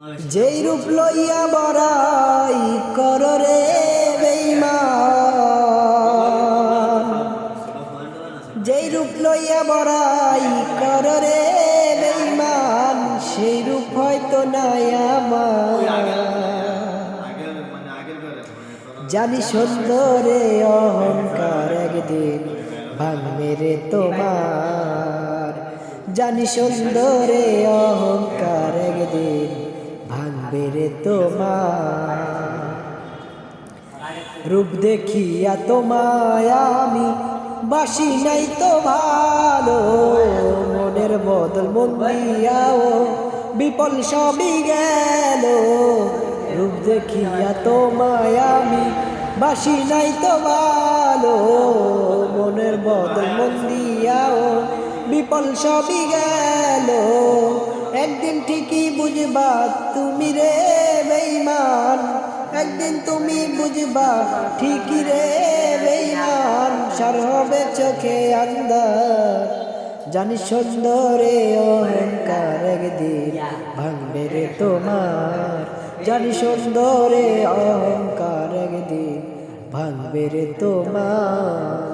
যেই রূপ লইয়া বড়াই কর রে বেঈমান, যেই রূপ লইয়া বড়াই কর রে বেঈমান, সেই রূপ হয়তো নাই আমার। জানি সুন্দরে অহংকার একদিন ভাঙবে রে তোমার, জানি সুন্দরে অহংকার একদিন ভাঙবে রে তোমার। রূপ দেখিয়া তোমায় আমি বাসি নাই তো ভালো, মনের বদল মন দিয়াও বিপল সবই গেল। রূপ দেখিয়া তোমায় আমি বাসি নাই তো ভালো, মনের বদল মন দিয়াও বিপল সবই গেল। একদিন ঠিকই বুঝবা তুমি রে বেঈমান, একদিন তুমি বুঝবা ঠিকই রে বেঈমান, সার হবে চোখে আন্ধার। জানি সুন্দরে অহংকার একদিন ভাঙবে রে তোমার, জানি সুন্দরে অহংকার একদিন ভাঙবে রে তোমার।